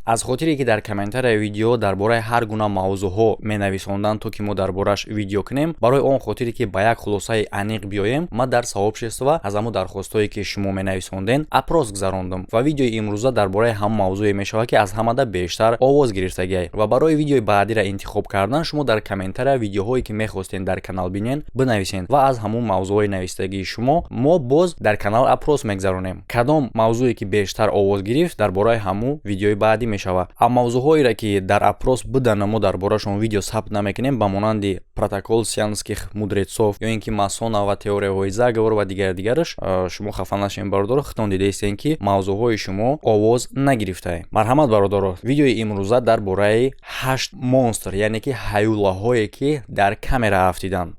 аз хотире ки дар комментарияи видео дар бораи ҳар гуна мавзӯъҳо менависонданд то ки мо дар бораш видео кунем, барои он хотире ки ба як хулосаи аниқ биёем, ма дар сообщество аз ҳамон дархостое ки шумо менависонден апрос гузарондам ва видеои имрӯза дар бораи ҳамон мавзӯе мешавад ки аз ҳамада бештар овоз гирифтагиай. Ва барои видеои баъдира интихоб кардан шумо дар комментария видеоҳое ки мехостен дар канал бинен бинависен ва аз ҳамон мавзӯи навистагии шумо мо боз дар канал апрос мегзаронем. Кадом мавзӯе ки бештар овоз гирифт дар бораи ҳамон видеои баъдӣ мешавад. А мавзӯъҳоеро ки дар апрос бидана мо дар борашон видео сабт намекунем ба монанди протокол сианских мудрецов ё ин ки масона ва теорияҳои заговор ва дигараш, шумо хафа нашавед бародаро, хитон дидаистен ки мавзӯъҳои шумо овоз нагирифтае. Марҳамат бародаро, видеои имрӯза дар бораи 8 монстр, яъне ки ҳаюлаҳое ки дар камера афтиданд.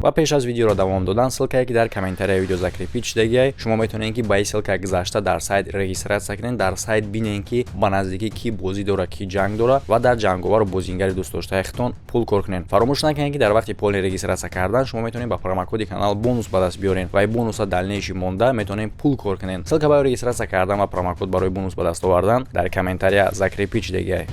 ва пеш аз видеоро давом додан, ссилкае ки дар комментарияи видео закрепид шудагиай, шумо метавонед ки ба ин ссилка гузашта дар сайт регистратсия кунед, дар сайт бинен ки ба наздикӣ ки бозӣ дора, ки ҷанг дора ва дар ҷанговару бозингари дӯстдоштаи хитон пул кор кунед. Фаромӯш накунед ки дар вақти полни регистратсия кардан шумо метавонед ба промокоди канал бонус ба даст биёред ва ин бонуса дальнейши монда метавонед пул кор кунед. Ссилка барои регистратсия кардан ва промокод барои бонус ба даст овардан дар комментария закрепид шудагиай.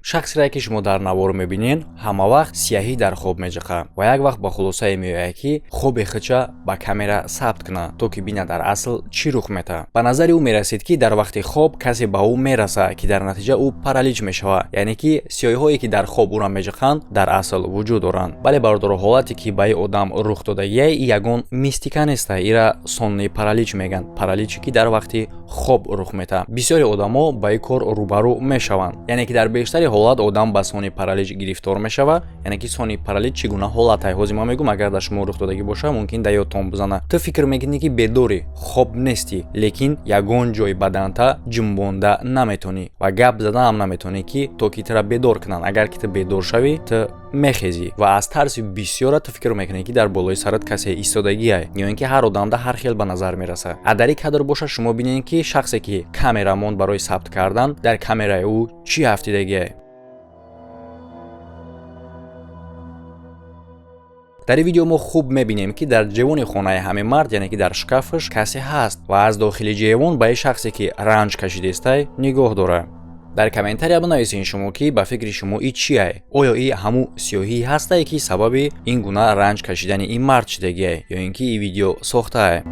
шахсере ки шумо дар наворо мебинед ҳама вақт сияҳӣ дар хоб меҷиқа ва як вақт ба хулосае меояд ки хоби хича ба камера сабт куна то ки бина дар асл чӣ рух мета. Ба назари ӯ мерасид ки дар вақти хоб касе ба ӯ мераса ки дар натиҷа ӯ паралич мешавад, яъне ки сиёҳиҳое ки дар хоб ӯро меҷиқанд дар асл вуҷуд доранд. Бале бародаро, ҳолате ки ба ин одам рух додагиай ягон мистика неста, ира сонни паралич меган, параличе ки дар вақти хоб рух мета. Бисёри одамо ба ин кор рӯбарӯ мешаванд, яъне ки дар бештари ҳолат одам ба сони паралич гирифтор мешавад. Яъне ки сони паралич чӣ гуна ҳолате? Ҳозир ман мегӯм агар дар шумо рух додагӣ боша, мумкин дар ёдтон бизана. Ту фикр мекунӣ ки бедорӣ, хоб нестӣ, лекин ягон ҷой баданта ҷумбонда наметонӣ ва гап зада ҳам наметонӣ ки то ки тура бедор кунанд. Агар ки ту бедор шавӣ, ту мехезӣ ва аз тарси бисёра ту фикр мекунӣ ки дар болои сарат касе истодагиай, ё ин ки ҳар одамда ҳар хел ба назар мераса. А дар ин кадр боша шумо бинед ки шахсе ки камера монд барои сабт кардан, дар камераи ӯ чӣ афтидагиай. дар ин видео мо хуб мебинем ки дар ҷевони хонаи ҳамин мард, яъне ки дар шкафш касе ҳаст ва аз дохили ҷевон ба ин шахсе ки ранҷ кашидестай нигоҳ дора. дар комментария бинависед шумо ки ба фикри шумо ин чие? оё ин ҳамун сиёҳӣ ҳастае ки сабаби ин гуна ранҷ кашидани ин мард шудагиай, ё ин ки ин видео сохтае?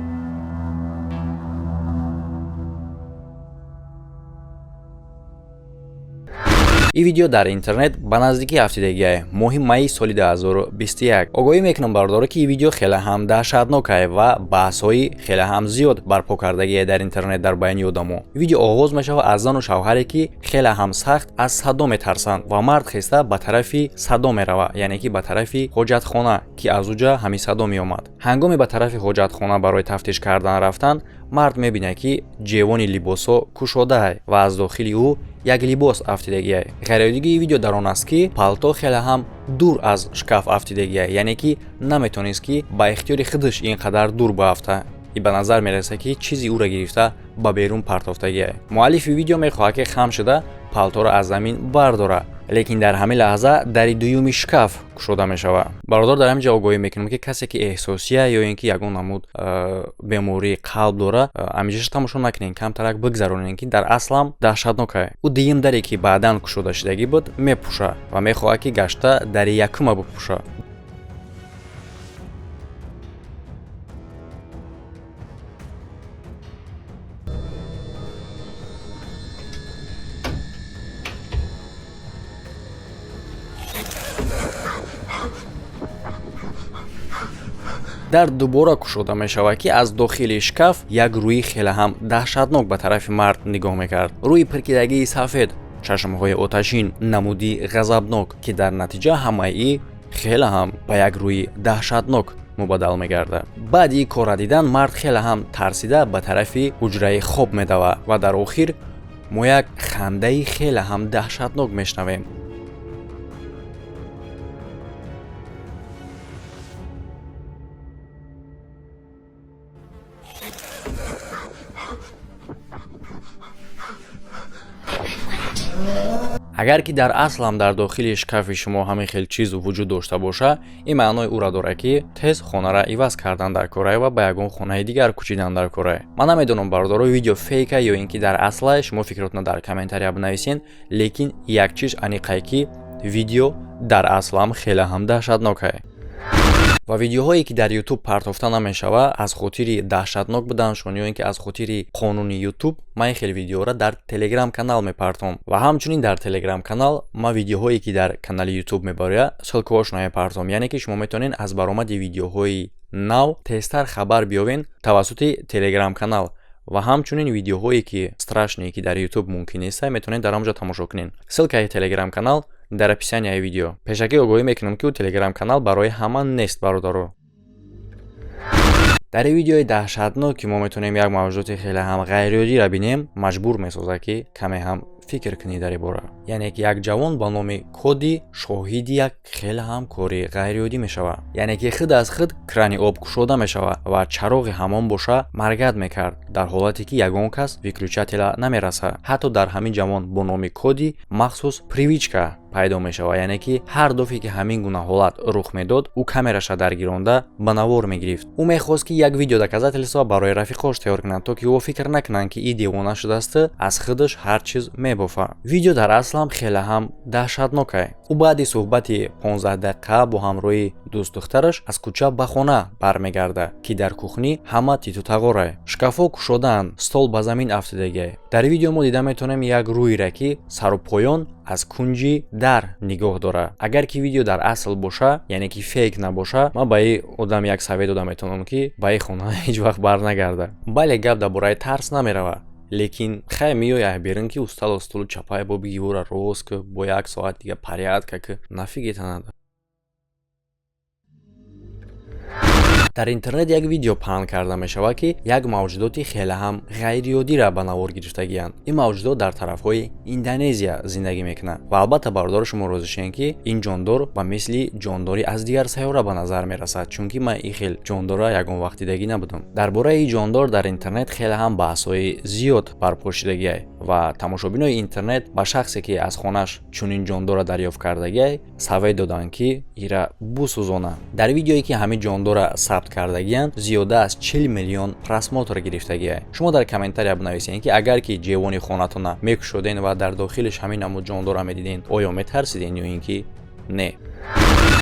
ин видео дар интернет ба наздикӣ ҳафтидагиай, моҳи майи соли 2021. огоҳӣ мекунам бародаро ки ин видео хеле ҳам даҳшатнокае ва баҳсҳои хеле ҳам зиёд барпо кардагиай дар интернет дар байни одамо. Видео оғоз мешавад аз зану шавҳаре ки хеле ҳам сахт аз садо метарсанд ва мард хеста ба тарафи садо меравад, яъне ки ба тарафи ҳоҷатхона ки аз уҷа ҳамин садо меомад. ҳангоми ба тарафи ҳоҷатхона барои тафтиш кардан рафтан, мард мебинад ки ҷевони либосҳо кушодае ва аз дохили ӯ як либос афтидагиай. ғайриоддигии ин видео дар он аст ки палто хеле ҳам дур аз шкаф афтидагиай, яъне ки наметонист ки ба ихтиёри худаш ин қадар дур баафта. и ба назар мераса ки чизи ӯро гирифта ба берун партофтагиай. муаллифи видео мехоҳад ки хам шуда палторо аз замин бардора, лекин дар ҳамин лаҳза дари дуюми шкаф кушода мешавад. бародар, дар ҳамин ҷо огоҳӣ мекунам ки касе ки эҳсосия ё ин ки ягон намуд бемории қалб дора, ҳамиҷаша тамошо накунед, камтарак бигзаронед ки дар аслам даҳшатнокае. ӯ дуюм даре ки баъдан кушода шудагӣ буд мепӯша ва мехоҳад ки гашта дари якума бипӯша. дар дубора кушода мешавад ки аз дохили шкаф як рӯи хеле ҳам даҳшатнок ба тарафи мард нигоҳ мекард. рӯи пиркидагии сафед, чашмҳои оташин, намуди ғазабнок ки дар натиҷа ҳамаи хеле ҳам ба як рӯи даҳшатнок мубаддал мегардад. баъди ин корро дидан мард хеле ҳам тарсида ба тарафи ҳуҷраи хоб медавад ва дар охир мо як хандаи хеле ҳам даҳшатнок мешнавем. агар ки дар асл ҳам дар дохили шкафи шумо ҳамин хел чиз вуҷуд дошта боша, ин маънои ӯро дорад ки тез хонара иваз кардан дар корае ва ба ягон хонаи дигар кӯчидан дар корае. Ман намедонам бародаро видео фейка ё ин ки дар асла. Шумо фикротна дар комментария бинависен, лекин як чиз аниқае ки видео дар асл ҳам хеле ҳам даҳшатнокае. ва видеоҳое ки дар YouTube партофта намешава аз хотири даҳшатнок буданшон ё ин ки аз хотири қонуни YouTube ман ин хел видеоро дар Telegram канал мепартом ва ҳамчунин дар Telegram канал ман видеоҳое ки дар канали YouTube мебароя ссилкаҳош мепартом, яъне ки шумо метавонед аз баромади видеоҳои нав тезтар хабар биёвен тавассути Telegram канал ва ҳамчунин видеоҳое ки страшне ки дар YouTube мумкин нест метавонед дар онҷо тамошо кунед. Ссилкаи Telegram канал дар описанияи видео. Пешакӣ огоҳӣ мекунам ки Telegram канал барои ҳама нест бародаро. дар видеои даҳшатнок ки мо метавонем як мавҷудоти хеле ҳам ғайриоддиро бинем, маҷбур месозад ки каме ҳам фикр кунӣ дар ин бора. яъне ки як ҷавон ба номи Коди шоҳиди як хеле ҳам кори ғайриоддӣ мешава. яъне ки хид аз хид крани об кушода мешава ва чароғи ҳамон боша маргад мекард, дар ҳолате ки ягон кас выключателя намераса. ҳатто дар ҳамин ҷавон бо номи Коди махсус привичка пайдо мешава, яъне ки ҳар дофе ки ҳамин гуна ҳолат рух медод, ӯ камераша даргиронда ба навор мегирифт. ӯ мехост ки як видео доказательство барои рафиқош тайёр кунад, то ки ӯ фикр накунанд ки и девона шудааст, аз худаш ҳар чиз мебофа. видео дар асл ҳам хеле ҳам даҳшатнокае. ӯ баъди суҳбати 15 дақиқа бо ҳамроҳи дӯст духтараш аз кӯча ба хона бармегарда, ки дар кухни ҳама титу тағорае. шкафҳо кушодаанд, стол ба замин афтидагие. дар видео мо дида метавонем як рӯйра ки сару поён аз кунҷи дар нигоҳ дора. агар ки видео дар асл боша, яъне ки фейк набоша, ман ба ин одам як саве дода метавонам ки ба ин хона ҳеҷ вақт барнагарда. бале гап дар бораи тарс намерава, лекин хай миёяд берин ки устало стулу чапай бо бигивора рост ки бо як соат дига порядка ки нафигетанада. дар интернет як видео паҳн карда мешавад ки як мавҷудоти хеле ҳам ғайриоддиро ба навор гирифтагиянд. ин мавҷудот дар тарафҳои Индонезия зиндагӣ мекунад ва албатта бародаро шумо розишен ки ин ҷондор ба мисли ҷондори аз дигар сайёра ба назар мерасад, чунки ман ин хел ҷондорро ягон вақт дидагӣ набудам. дар бораи ин ҷондор дар интернет хеле ҳам баҳсҳои зиёд барпо шудагиай ва тамошобинои интернет ба шахсе ки аз хонаш чунин ҷондорро дарёфт кардагиай саве доданд ки ира бусӯзона. дар видеое ки ҳамин ҷондорро сабт кардагиянд зиёда аз 40 миллион просмотр гирифтагиай. шумо дар комментария бинависед ки агар ки ҷевони хонатона мекушоден ва дар дохилиш ҳамин ҳамун ҷондорро медиден, оё метарсиден ё ин ки не.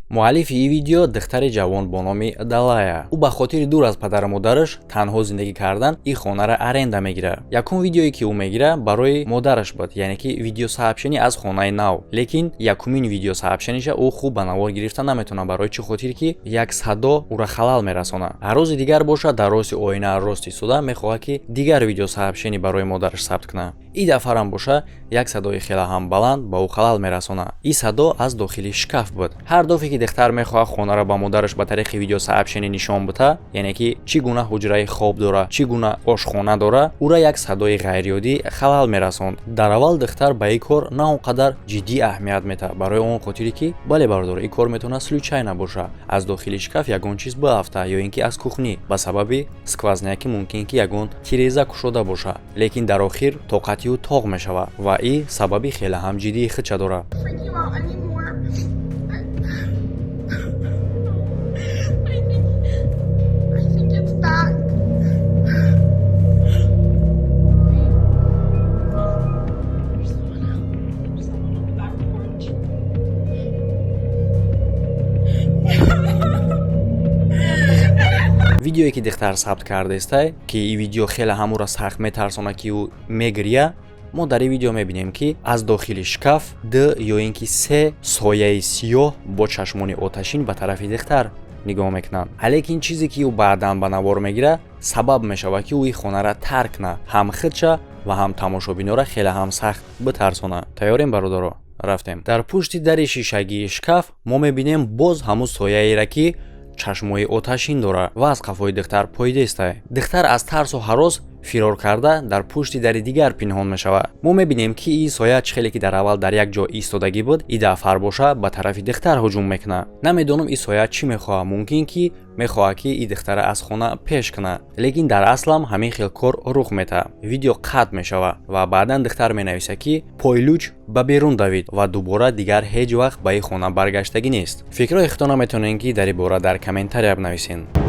муаллифи ин видео духтари ҷавон бо номи Далая. ӯ ба хотири дур аз падару модараш танҳо зиндагӣ кардан ин хонаро аренда мегирад. якум видеое ки ӯ мегирад барои модараш буд, яъне ки видеосообщение аз хонаи нав. лекин якумин видеосообщениша ӯ хуб ба навор гирифта наметавонад, барои чӣ хотир ки як садо ӯро халал мерасонад. ҳар рӯзи дигар бошад дар роси оина рости суда мехоҳад ки дигар видеосообщение барои модараш сабт кунад. ин дафарам боша як садои хеле ҳам баланд ба ӯ халал мерасонад. ин садо аз дохили шкаф буд. ҳар дофе ки духтар мехоҳад хонаро ба модараш ба тариқи видеосообщение нишон бита, яъне ки чӣ гуна ҳуҷраи хоб дора, чӣ гуна ошхона дора, ӯро як садои ғайриоддӣ халал мерасонд. дар аввал духтар ба ин кор на он қадар ҷиддӣ аҳамият метаҳад, барои он хотире ки бале бародаро ин кор метавонад случайна боша, аз дохили шкаф ягон чиз баафта ё ин ки аз кухни ба сабаби сквозняки мумкин ки ягон тиреза кушода боша, лекин дар охир тоқати ӯ тоқ мешавад ва ин сабаби хеле ҳам ҷиддии худша дорад. видеое ки духтар сабт кардааст ки ин видео хеле ҳамуро сахт метарсонад ки ӯ мегирия, мо дар ин видео мебинем ки аз дохили шкаф д ё ин ки се сояи сиёҳ бо чашмони оташин ба тарафи духтар нигоҳ мекунанд. лекин чизе ки ӯ баъдан ба навор мегирад сабаб мешавад ки ӯ ин хонаро тарк кунад, ҳам худша ва ҳам тамошобинора хеле ҳам сахт битарсонад. тайёрем бародаро? рафтем. дар пушти дари шишагии шкаф мо мебинем боз ҳамун сояеро ки чашмои оташин дора ва аз қафои духтар пойдаста. духтар аз тарсу ҳарос фирор карда дар пушти дари дигар пинҳон мешавад. мо мебинем ки ин соя чихеле ки дар аввал дар як ҷо истодагӣ буд, ин дафъар боша ба тарафи духтар ҳуҷум мекунад. Намедонам ин соя чӣ мехоҳад. Мумкин ки мехоҳад ки ин духтара аз хона пеш кунад, лекин дар аслам ҳамин хел кор рух метавад. Видео қатъ мешавад ва баъдан духтар менависад ки пойлуч ба берун давид ва дубора дигар ҳеҷ вақт ба ин хона баргаштагӣ нест. фикрҳои худтонро метавонед ки дар ин бора дар комментария бинависед.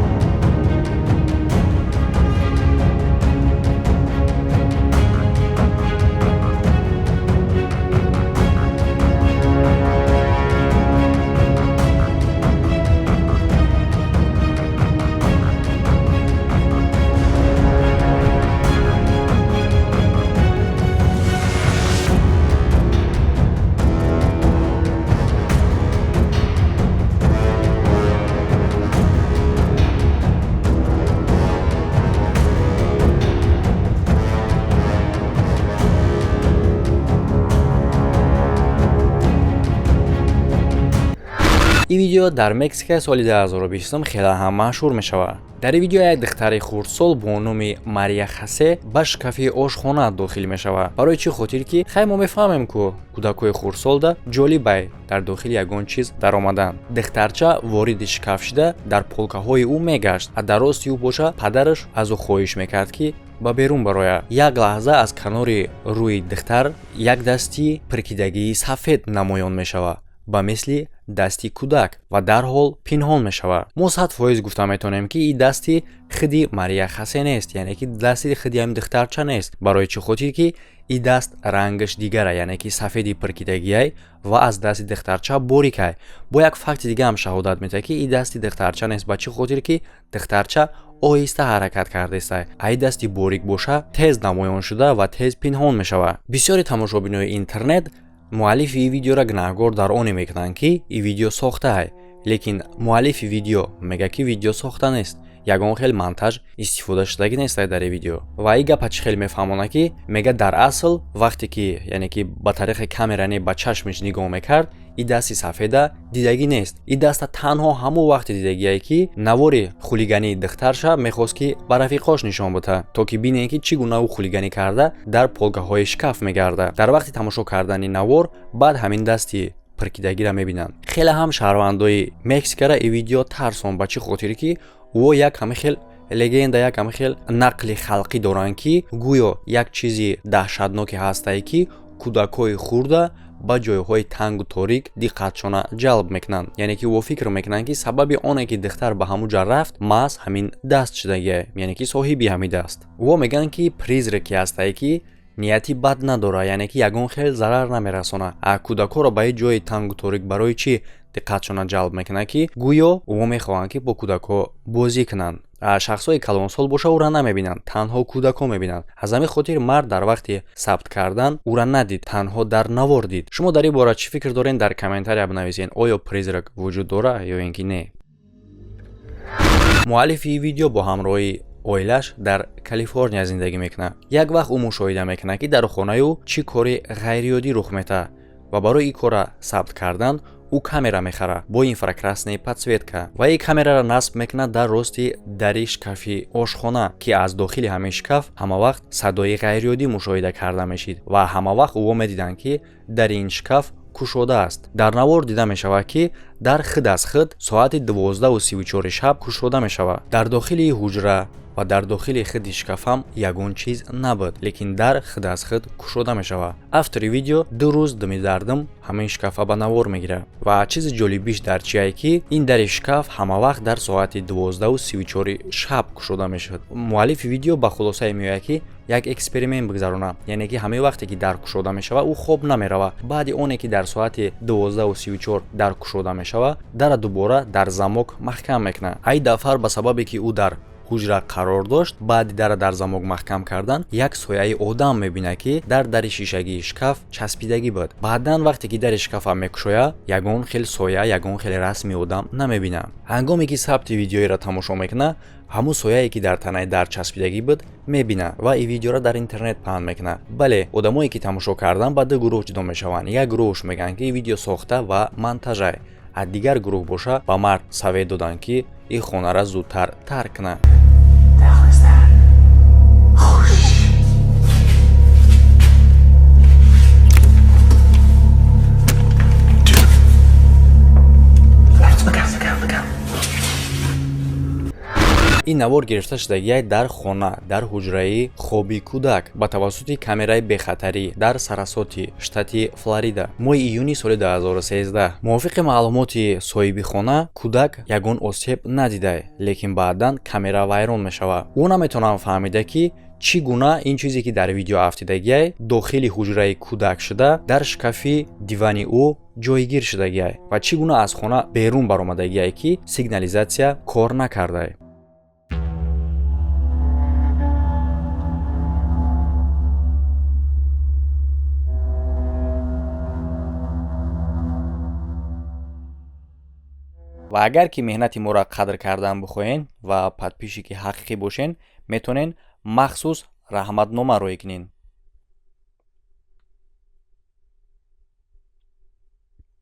این ویدیو در مکزیک سال 2020 خیلی هم مشهور میشود. در این ویدیو یک دختر خردسال با نام ماریا خوسه به شکاف آشخانه داخل میشود. برای چی خاطر که خیلی ما میفهمیم که کودکای خردسال ده جالبه در داخل یگان چیز در آمدن. دخترچه وارد شکاف شده در پولکاهای او میگشت. در راستی او باشه پدرش از او خواهش میکرد که ба берун барояд. Як лаҳза аз канори рӯи духтар як дасти прикидагии сафед намоён мешавад ба мисли дасти кӯдак ва дарҳол пинҳон мешавад. мо 100% гуфта метавонем ки ин дасти худи Мария Хосе нест, яъне ки дасти худи ҳамин духтарча нест. Барои чӣ хотир ки ин даст рангаш дигара, яъне ки сафеди прикидагиай ва аз дасти духтарча борикай. Бо як факти дига ҳам шаҳодат медиҳад ки ин дасти духтарча нест. Ба чӣ хотир ки духтарча оҳиста ҳаракат кардааст. Ай дасти борик боша тез намоён шуда ва тез пинҳон мешавад. бисёри тамошобинои интернет муаллифи ин видеоро гунаҳгор дар оне мекунанд ки ин видео сохтааст, лекин муаллифи видео мегӯяд ки видео сохта нест. ягон хел монтаж истифода шудагӣ нест дар видео. ва ин гапа чӣ хел мефаҳмонад ки мегӯяд дар асл вақте ки яъне ки ба тариқи камера не ба чашмиш нигоҳ мекард, ин дасти сафеда дидагӣ нест. ин даста танҳо ҳамон вақте дидагие ки навори хулигании духтарша мехост ки ба рафиқош нишон буда, то ки бинем ки чӣ гуна ӯ хулиганӣ карда дар полгаҳои шкаф мегарда. дар вақти тамошо кардани навор баъд ҳамин дасти прикидагиро мебинанд. хеле ҳам шаҳрвандои мексикара ин видео тарсон. Ба чӣ хотир ки ӯ як ҳама хел легенда, як ҳама хел нақли халқӣ доранд ки гӯё як чизи даҳшатноке ҳастае ки кӯдакҳои хурда ба ҷойҳои тангу торик диққатшона ҷалб мекунанд. яъне ки ӯ фикр мекунанд ки сабаби оне ки духтар ба ҳамун ҷа рафт маҳз ҳамин даст шудагиае, яъне ки соҳиби ҳамин даст. ӯ мегӯянд ки призраки ҳастае ки нияти бад надорад, яъне ки ягон хел зарар намерасонад. кӯдакҳоро ба ин ҷои тангу торик барои чӣ диққатшона ҷалб мекунад ки гӯё ӯ мехоҳанд ки бо кӯдакҳо бозӣ кунанд. шахсҳои калонсол боша ӯра намебинанд, танҳо кӯдакҳо мебинанд. аз ҳамин хотир мард дар вақти сабт кардан ӯра надид, танҳо дар навор дид. шумо дар ин бора чӣ фикр доред? дар комментария бинависед. оё призрак вуҷуд дорад ё ин ки не? муаллифи ин видео бо ҳамроҳи оилаш дар Калифорния зиндагӣ мекунад. як вақт ӯ мушоҳида мекунад ки дар хонаи ӯ чӣ кори ғайриёдӣ рух метавад ва барои ин кора сабт кардан ӯ камера мехарад бо инфракраснаи подсветка ва ин камераро насб мекунад дар рости дари шкафи ошхона ки аз дохили ҳамин шкаф ҳама вақт садои ғайриёдӣ мушоҳида карда мешид ва ҳама вақт ӯ медиданд ки дари ин шкаф кушода аст. дар навор дида мешавад ки дар худ аз худ соати 12:34 шаб кушода мешавад. дар дохили ҳуҷра ва дар дохили худи шкафам ягон чиз набуд, лекин дар худ аз худ кушода мешавад. автори видео 2 рӯз думидардум ҳамин шкафа ба навор мегирад ва чизи ҷолибиш дар чие ки ин дари шкаф ҳама вақт дар соати 12:34 шаб кушода мешуд. муаллифи видео ба хулосае меояд ки як эксперимент бигзаронад, яъне ки ҳамин вақте ки дар кушода мешавад ӯ хоб намеравад. баъди оне ки дар соати 12:34 дар кушода мешавад, дара дубора дар замок маҳкам мекунад. ай дафъар ба сабабе ки ӯ дар ҳуҷра қарор дошт, баъди дара дар замок маҳкам кардан як сояи одам мебинад ки дар дари шишагии шкаф часпидагӣ буд. баъдан вақте ки дари шкафа мекушояд, ягон хел соя, ягон хел расми одам намебинад. ҳангоме ки сабти видеоиро тамошо мекунад, ҳамун сояе ки дар танаи дар часпидагӣ буд мебинад ва ин видеоро дар интернет паҳн мекунад. бале, одамое ки тамошо кардан ба ду гурӯҳ ҷудо мешаванд. як гурӯҳш мегӯянд ки ин видео сохта ва монтажай. аз дигар гурӯҳ боша ба мард савед доданд ки ин хонаро зудтар тарк кунад. ин навор гирифта шудагиай дар хона дар ҳуҷраи хоби кӯдак ба тавассути камераи бехатарӣ дар Сарасоти, штати Флорида, моҳи июни соли 2013. мувофиқи маълумоти соҳиби хона, кӯдак ягон осеб надида, лекин баъдан камера вайрон мешавад. ӯ наметавонад фаҳмида ки чӣ гуна ин чизе ки дар видео афтидагиай дохили ҳуҷраи кӯдак шуда дар шкафи дивани ӯ ҷойгир шудагиай ва чӣ гуна аз хона берун баромадагиай ки сигнализатсия кор накардай. ва агар ки меҳнати моро қадр кардан бихоҳен ва подписчики ҳақиқӣ бошен, метавонен махсус раҳматнома рой кунен.